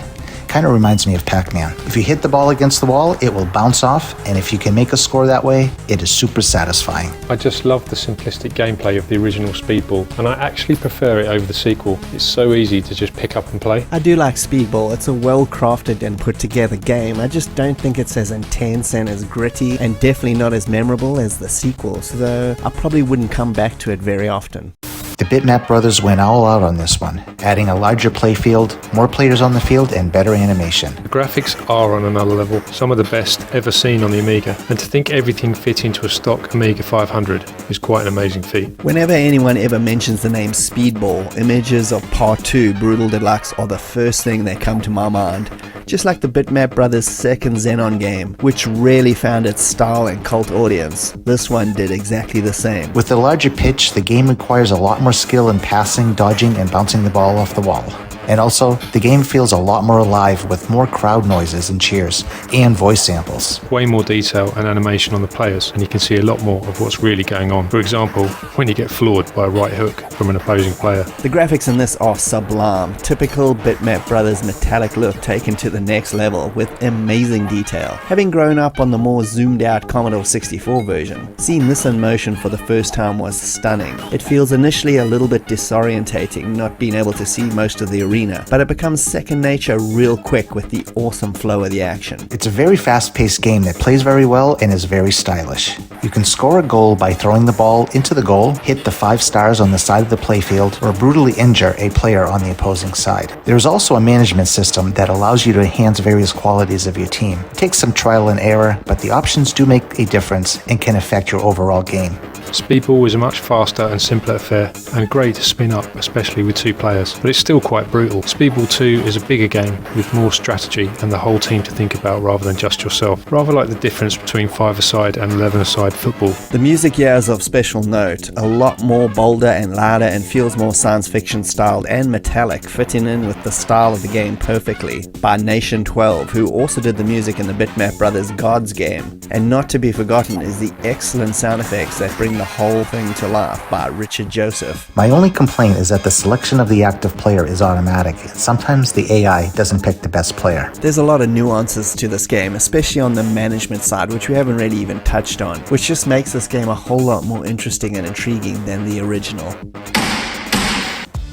Kind of reminds me of Pac-Man. If you hit the ball against the wall, it will bounce off, and if you can make a score that way, it is super satisfying. I just love the simplistic gameplay of the original Speedball, and I actually prefer it over the sequel. It's so easy to just pick up and play. I do like Speedball. It's a well-crafted and put-together game. I just don't think it's as intense and as gritty, and definitely not as memorable as the sequels, though I probably wouldn't come back to it very often. The Bitmap brothers went all out on this one, adding a larger playfield, more players on the field, and better animation. The graphics are on another level, some of the best ever seen on the Amiga, and to think everything fit into a stock Amiga 500 is quite an amazing feat. Whenever anyone ever mentions the name Speedball, images of Part 2 Brutal Deluxe are the first thing that come to my mind, just like the Bitmap brothers' second Xenon game, which really found its style and cult audience. This one did exactly the same. With the larger pitch, the game requires a lot more skill in passing, dodging, and bouncing the ball off the wall. And also, the game feels a lot more alive with more crowd noises and cheers, and voice samples. Way more detail and animation on the players, and you can see a lot more of what's really going on. For example, when you get floored by a right hook from an opposing player. The graphics in this are sublime, typical Bitmap Brothers metallic look taken to the next level with amazing detail. Having grown up on the more zoomed out Commodore 64 version, seeing this in motion for the first time was stunning. It feels initially a little bit disorientating not being able to see most of the arena, but it becomes second nature real quick with the awesome flow of the action. It's a very fast-paced game that plays very well and is very stylish. You can score a goal by throwing the ball into the goal, hit the 5 stars on the side of the playfield, or brutally injure a player on the opposing side. There's also a management system that allows you to enhance various qualities of your team. It takes some trial and error, but the options do make a difference and can affect your overall game. Speedball is a much faster and simpler affair, and great to spin up, especially with 2 players, but it's still quite brutal. Speedball 2 is a bigger game with more strategy and the whole team to think about rather than just yourself, rather like the difference between 5-a-side and 11-a-side football. The music here is of special note, a lot more bolder and louder and feels more science fiction styled and metallic, fitting in with the style of the game perfectly, by Nation 12, who also did the music in the Bitmap Brothers Gods game. And not to be forgotten is the excellent sound effects that bring the whole thing to life by Richard Joseph. My only complaint is that the selection of the active player is automatic. Sometimes the AI doesn't pick the best player. There's a lot of nuances to this game, especially on the management side, which we haven't really even touched on, which just makes this game a whole lot more interesting and intriguing than the original.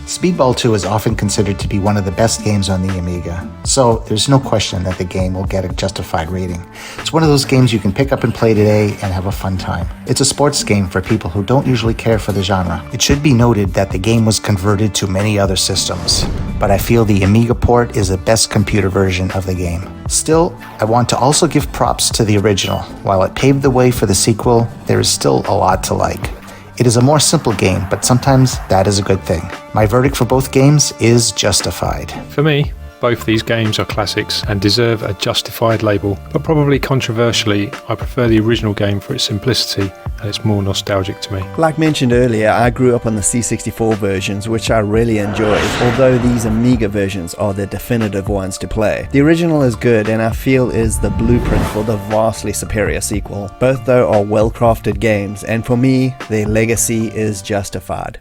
Speedball 2 is often considered to be one of the best games on the Amiga, so there's no question that the game will get a justified rating. It's one of those games you can pick up and play today and have a fun time. It's a sports game for people who don't usually care for the genre. It should be noted that the game was converted to many other systems, but I feel the Amiga port is the best computer version of the game. Still, I want to also give props to the original. While it paved the way for the sequel, there is still a lot to like. It is a more simple game, but sometimes that is a good thing. My verdict for both games is justified. For me, both these games are classics and deserve a justified label, but probably controversially, I prefer the original game for its simplicity and it's more nostalgic to me. Like mentioned earlier, I grew up on the C64 versions, which I really enjoyed, although these Amiga versions are the definitive ones to play. The original is good and I feel is the blueprint for the vastly superior sequel. Both though are well-crafted games, and for me, their legacy is justified.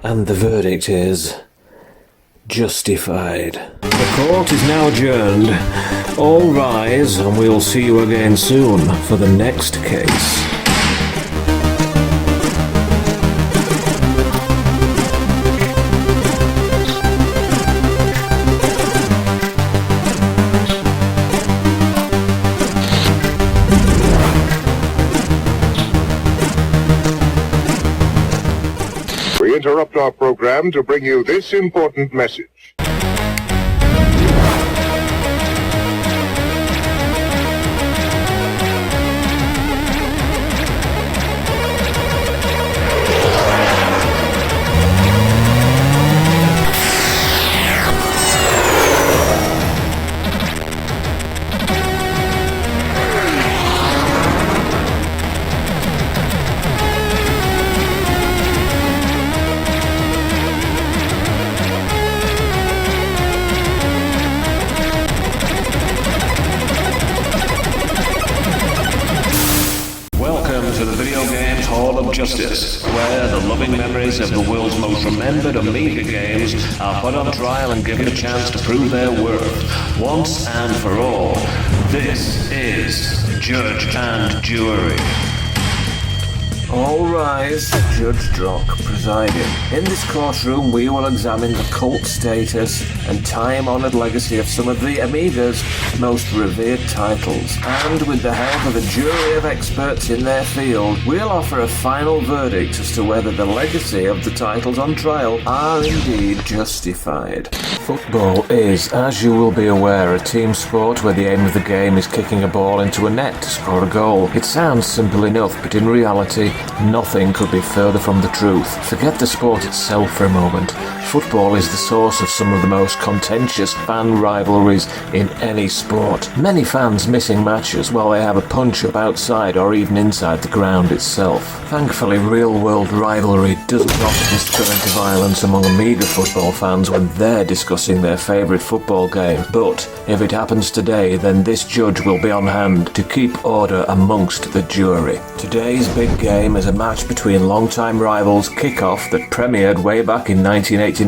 And the verdict is justified. The court is now adjourned. All rise, and we'll see you again soon for the next case. We interrupt our program to bring you this important message. Justice, where the loving memories of the world's most remembered Amiga games are put on trial and given a chance to prove their worth, once and for all. This is Judge and Jury. All rise, Judge Drock presiding. In this courtroom we will examine the cult status and time-honoured legacy of some of the Amiga's most revered titles. And with the help of a jury of experts in their field, we'll offer a final verdict as to whether the legacy of the titles on trial are indeed justified. Football is, as you will be aware, a team sport where the aim of the game is kicking a ball into a net to score a goal. It sounds simple enough, but in reality, nothing could be further from the truth. Forget the sport itself for a moment. Football is the source of some of the most contentious fan rivalries in any sport. Many fans missing matches while they have a punch-up outside or even inside the ground itself. Thankfully, real-world rivalry doesn't often turn to violence among Amiga football fans when they're discussing their favourite football game. But if it happens today, then this judge will be on hand to keep order amongst the jury. Today's big game is a match between long-time rivals Kickoff that premiered way back in 1989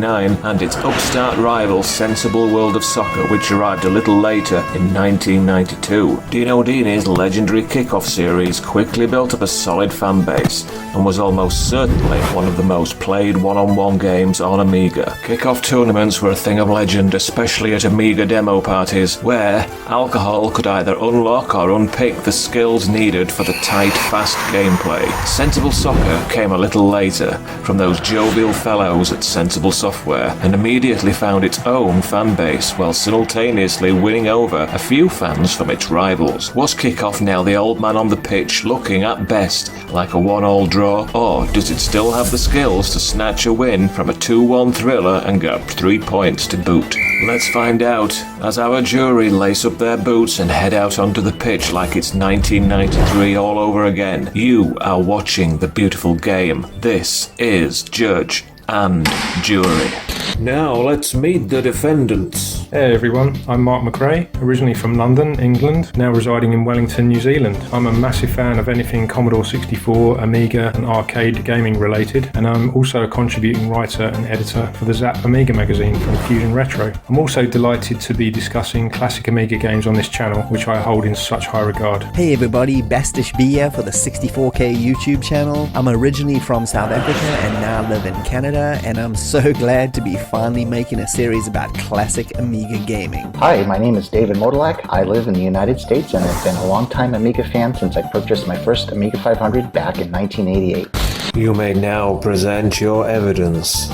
and its upstart rival Sensible World of Soccer, which arrived a little later in 1992. Dino Dini's legendary Kickoff series quickly built up a solid fan base and was almost certainly one of the most played one-on-one games on Amiga. Kickoff tournaments were a thing of legend, especially at Amiga demo parties, where alcohol could either unlock or unpick the skills needed for the tight, fast gameplay. Sensible Soccer came a little later from those jovial fellows at Sensible Software and immediately found its own fan base while simultaneously winning over a few fans from its rivals. Was Kickoff now the old man on the pitch looking at best like a 1-all draw, or does it still have the skills to snatch a win from a 2-1 thriller and get 3 points to boot? Let's find out as our jury lace up their boots and head out onto the pitch like it's 1993 all over again. You are watching the beautiful game. This is Judge and Jury. Now let's meet the defendants. Hey everyone, I'm Mark McRae, originally from London, England, now residing in Wellington, New Zealand. I'm a massive fan of anything Commodore 64, Amiga and arcade gaming related, and I'm also a contributing writer and editor for the Zap Amiga magazine from Fusion Retro. I'm also delighted to be discussing classic Amiga games on this channel, which I hold in such high regard. Hey everybody, Bastish B here for the 64K YouTube channel. I'm originally from South Africa and now live in Canada, and I'm so glad to be finally making a series about classic Amiga gaming. Hi, my name is David Modilak. I live in the United States and have been a longtime Amiga fan since I purchased my first Amiga 500 back in 1988. You may now present your evidence.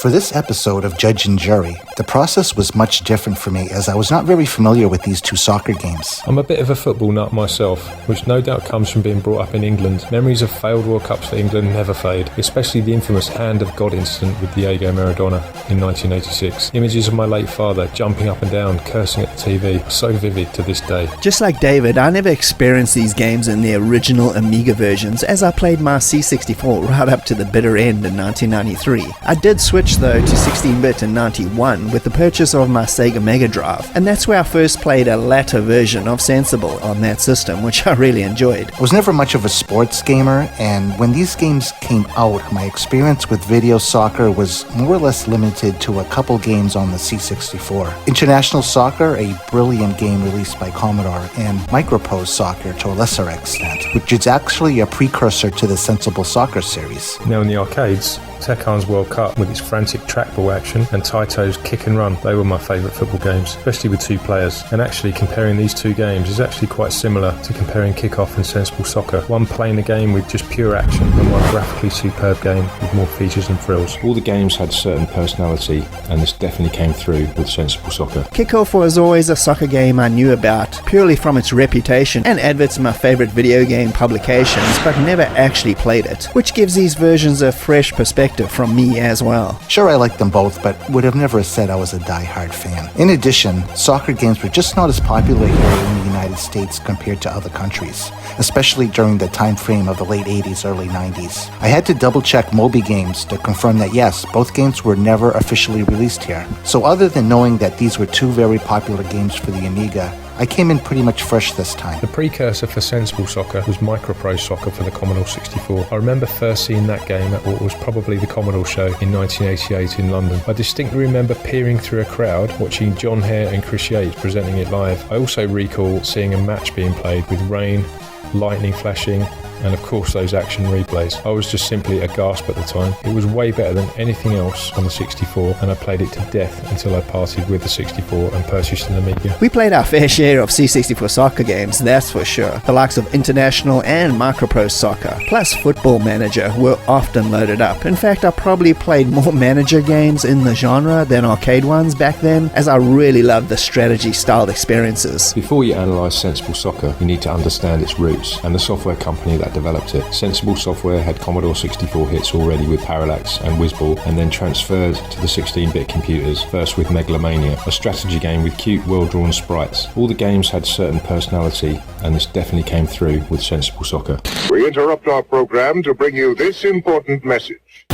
For this episode of Judge and Jury, the process was much different for me as I was not very familiar with these two soccer games. I'm a bit of a football nut myself, which no doubt comes from being brought up in England. Memories of failed World Cups for England never fade, especially the infamous Hand of God incident with Diego Maradona in 1986. Images of my late father jumping up and down, cursing at the TV, are so vivid to this day. Just like David, I never experienced these games in the original Amiga versions as I played my C64 right up to the bitter end in 1993. I did switch though to 16-bit in 91 with the purchase of my Sega Mega Drive, and that's where I first played a latter version of Sensible on that system, which I really enjoyed. I was never much of a sports gamer, and when these games came out, my experience with video soccer was more or less limited to a couple games on the C64. International Soccer, a brilliant game released by Commodore, and Microprose Soccer to a lesser extent, which is actually a precursor to the Sensible Soccer series. Now in the arcades, Tekkan's World Cup with its frantic trackball action and Taito's Kick and Run, they were my favourite football games, especially with two players. And actually comparing these two games is actually quite similar to comparing Kickoff and Sensible Soccer. One playing a game with just pure action and one graphically superb game with more features and frills. All the games had certain personality, and this definitely came through with Sensible Soccer. Kickoff was always a soccer game I knew about, purely from its reputation and adverts in my favourite video game publications, but never actually played it, which gives these versions a fresh perspective from me as well. Sure, I liked them both, but would have never said I was a die-hard fan. In addition, soccer games were just not as popular here in the United States compared to other countries, especially during the time frame of the late 80s, early 90s. I had to double-check Moby Games to confirm that yes, both games were never officially released here. So other than knowing that these were two very popular games for the Amiga, I came in pretty much fresh this time. The precursor for Sensible Soccer was Microprose Soccer for the Commodore 64. I remember first seeing that game at what was probably the Commodore show in 1988 in London. I distinctly remember peering through a crowd watching John Hare and Chris Yates presenting it live. I also recall seeing a match being played with rain, lightning flashing, and of course those action replays. I was just simply aghast at the time. It was way better than anything else on the 64, and I played it to death until I parted with the 64 and purchased an Amiga. We played our fair share of C64 soccer games, that's for sure. The likes of International and Microprose Soccer, plus Football Manager, were often loaded up. In fact, I probably played more manager games in the genre than arcade ones back then, as I really loved the strategy-styled experiences. Before you analyse Sensible Soccer, you need to understand its roots and the software company that developed it. Sensible Software had Commodore 64 hits already with Parallax and Whizball, and then transferred to the 16-bit computers, first with Megalomania, a strategy game with cute, well-drawn sprites. All the games had certain personality, and this definitely came through with Sensible Soccer. We interrupt our program to bring you this important message.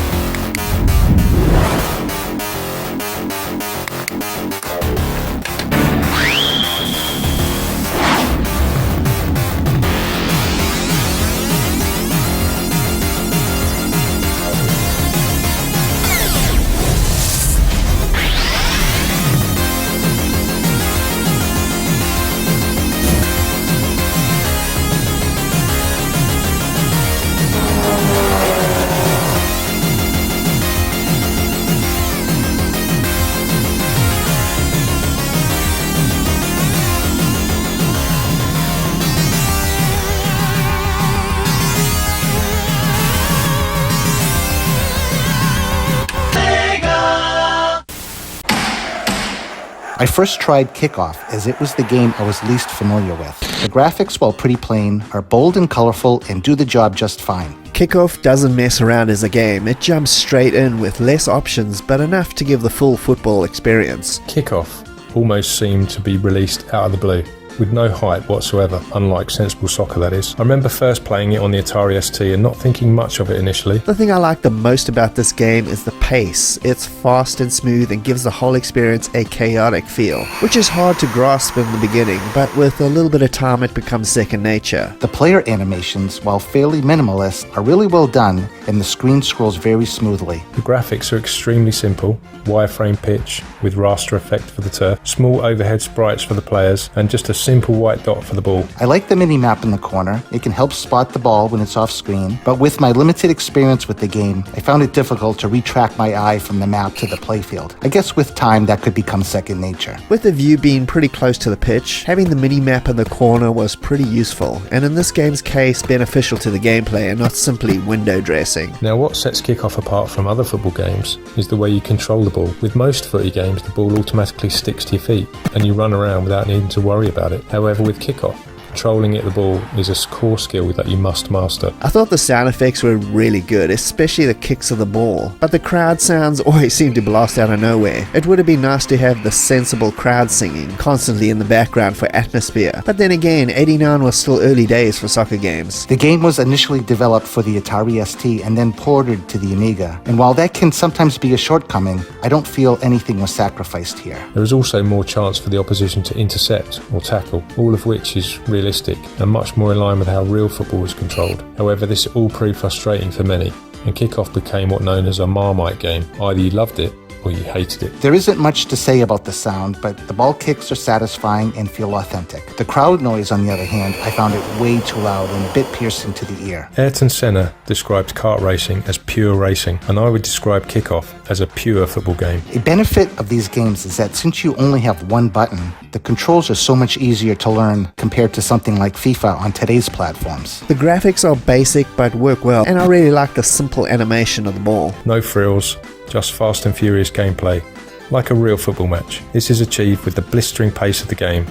I first tried Kickoff as it was the game I was least familiar with. The graphics, while pretty plain, are bold and colorful and do the job just fine. Kickoff doesn't mess around as a game, it jumps straight in with less options but enough to give the full football experience. Kickoff almost seemed to be released out of the blue, with no hype whatsoever, unlike Sensible Soccer that is. I remember first playing it on the Atari ST and not thinking much of it initially. The thing I like the most about this game is the pace. It's fast and smooth and gives the whole experience a chaotic feel, which is hard to grasp in the beginning, but with a little bit of time it becomes second nature. The player animations, while fairly minimalist, are really well done and the screen scrolls very smoothly. The graphics are extremely simple, wireframe pitch, with raster effect for the turf, small overhead sprites for the players, and just a simple white dot for the ball. I like the mini-map in the corner. It can help spot the ball when it's off screen, but with my limited experience with the game, I found it difficult to retract my eye from the map to the playfield. I guess with time that could become second nature. With the view being pretty close to the pitch, having the mini-map in the corner was pretty useful, and in this game's case beneficial to the gameplay and not simply window dressing. Now what sets Kickoff apart from other football games is the way you control the ball. With most footy games, the ball automatically sticks to your feet and you run around without needing to worry about it. However, with Kickoff, controlling at the ball is a core skill that you must master. I thought the sound effects were really good, especially the kicks of the ball, but the crowd sounds always seem to blast out of nowhere. It would have been nice to have the sensible crowd singing constantly in the background for atmosphere, but then again, 89 was still early days for soccer games. The game was initially developed for the Atari ST and then ported to the Amiga, and while that can sometimes be a shortcoming, I don't feel anything was sacrificed here. There is also more chance for the opposition to intercept or tackle, all of which is realistic and much more in line with how real football is controlled. However, this all proved frustrating for many, and Kickoff became what's known as a Marmite game. Either you loved it or you hated it. There isn't much to say about the sound, but the ball kicks are satisfying and feel authentic. The crowd noise, on the other hand, I found it way too loud and a bit piercing to the ear. Ayrton Senna described kart racing as pure racing, and I would describe Kickoff as a pure football game. A benefit of these games is that since you only have one button, the controls are so much easier to learn compared to something like FIFA on today's platforms. The graphics are basic but work well, and I really like the simple animation of the ball. No frills, just fast and furious gameplay, like a real football match. This is achieved with the blistering pace of the game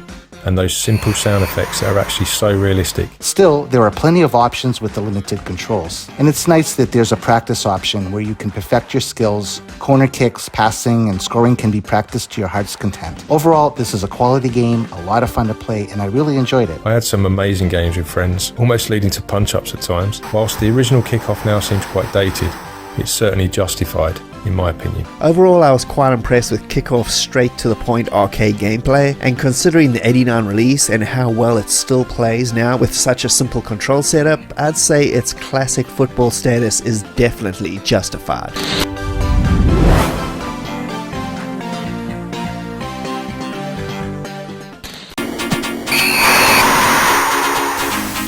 and those simple sound effects that are actually so realistic. Still, there are plenty of options with the limited controls, and it's nice that there's a practice option where you can perfect your skills. Corner kicks, passing, and scoring can be practiced to your heart's content. Overall, this is a quality game, a lot of fun to play, and I really enjoyed it. I had some amazing games with friends, almost leading to punch-ups at times. Whilst the original Kickoff now seems quite dated, it's certainly justified, in my opinion. Overall, I was quite impressed with Kickoff's straight-to-the-point arcade gameplay, and considering the 89 release and how well it still plays now with such a simple control setup, I'd say its classic football status is definitely justified.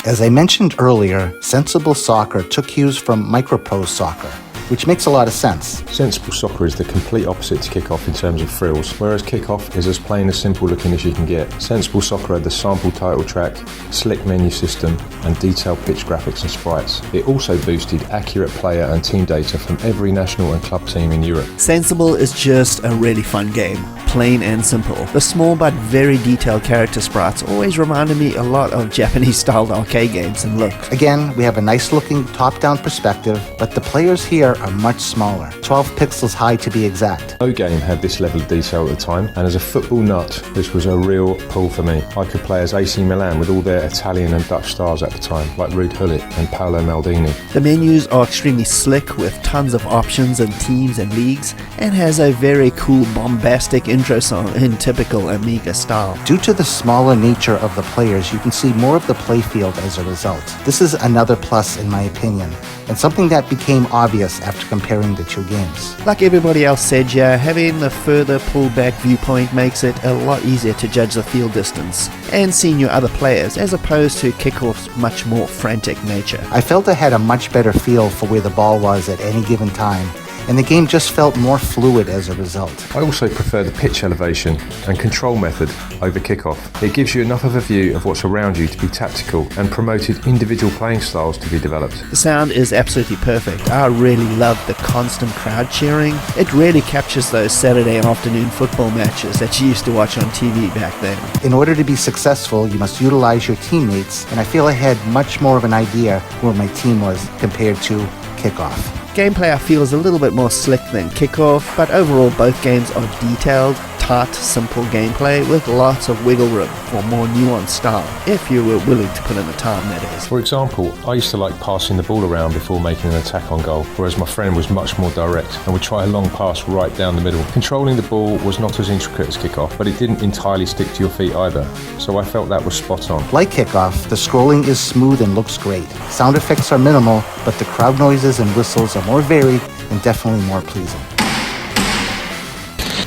As I mentioned earlier, Sensible Soccer took cues from Microprose Soccer, which makes a lot of sense. Sensible Soccer is the complete opposite to Kickoff in terms of frills, whereas Kickoff is as plain and simple looking as you can get. Sensible Soccer had the sample title track, slick menu system, and detailed pitch graphics and sprites. It also boosted accurate player and team data from every national and club team in Europe. Sensible is just a really fun game, plain and simple. The small but very detailed character sprites always reminded me a lot of Japanese-styled arcade games in look. Again, we have a nice-looking top-down perspective, but the players here are much smaller, 12 pixels high to be exact. No game had this level of detail at the time, and as a football nut, this was a real pull for me. I could play as AC Milan with all their Italian and Dutch stars at the time, like Ruud Gullit and Paolo Maldini. The menus are extremely slick with tons of options and teams and leagues, and has a very cool bombastic intro song in typical Amiga style. Due to the smaller nature of the players, you can see more of the playfield as a result. This is another plus in my opinion, and something that became obvious after comparing the two games. Like everybody else said, yeah, having the further pullback viewpoint makes it a lot easier to judge the field distance and seeing your other players as opposed to Kickoff's much more frantic nature. I felt I had a much better feel for where the ball was at any given time, and the game just felt more fluid as a result. I also prefer the pitch elevation and control method over Kickoff. It gives you enough of a view of what's around you to be tactical and promoted individual playing styles to be developed. The sound is absolutely perfect. I really love the constant crowd cheering. It really captures those Saturday afternoon football matches that you used to watch on TV back then. In order to be successful, you must utilize your teammates, and I feel I had much more of an idea where my team was compared to Kickoff. Gameplay I feel is a little bit more slick than Kickoff, but overall both games are detailed, tight, simple gameplay with lots of wiggle room for more nuanced style, if you were willing to put in the time, that is. For example, I used to like passing the ball around before making an attack on goal, whereas my friend was much more direct and would try a long pass right down the middle. Controlling the ball was not as intricate as Kickoff, but it didn't entirely stick to your feet either, so I felt that was spot on. Like Kickoff, the scrolling is smooth and looks great. Sound effects are minimal, but the crowd noises and whistles are more varied and definitely more pleasing.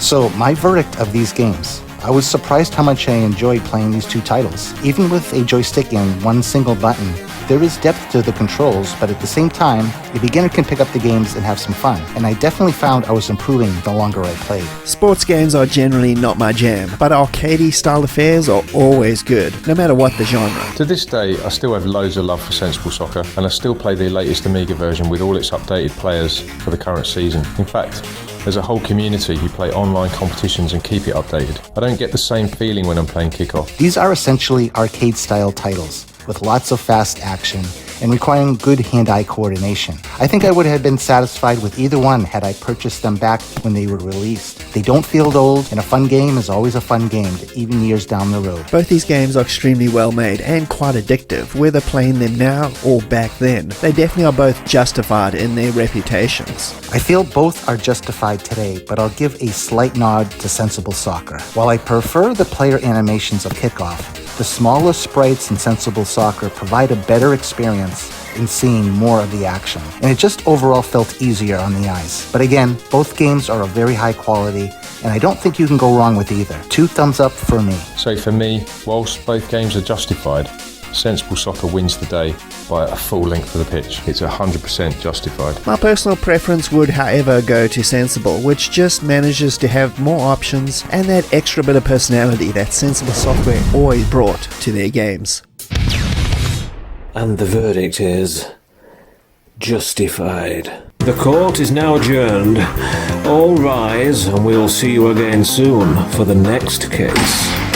So, my verdict of these games. I was surprised how much I enjoyed playing these two titles. Even with a joystick and one single button, there is depth to the controls, but at the same time, a beginner can pick up the games and have some fun. And I definitely found I was improving the longer I played. Sports games are generally not my jam, but arcadey style affairs are always good, no matter what the genre. To this day, I still have loads of love for Sensible Soccer, and I still play the latest Amiga version with all its updated players for the current season. In fact, there's a whole community who play online competitions and keep it updated. I don't get the same feeling when I'm playing Kickoff. These are essentially arcade-style titles, with lots of fast action and requiring good hand-eye coordination. I think I would have been satisfied with either one had I purchased them back when they were released. They don't feel old, and a fun game is always a fun game, even years down the road. Both these games are extremely well made and quite addictive, whether playing them now or back then. They definitely are both justified in their reputations. I feel both are justified today, but I'll give a slight nod to Sensible Soccer. While I prefer the player animations of Kickoff, the smaller sprites in Sensible Soccer provide a better experience in seeing more of the action, and it just overall felt easier on the eyes. But again, both games are of very high quality, and I don't think you can go wrong with either. 2 thumbs up for me. So for me, whilst both games are justified, Sensible Soccer wins the day by a full length of the pitch. It's 100% justified. My personal preference would, however, go to Sensible, which just manages to have more options and that extra bit of personality that Sensible Software always brought to their games. And the verdict is justified. The court is now adjourned. All rise, and we'll see you again soon for the next case.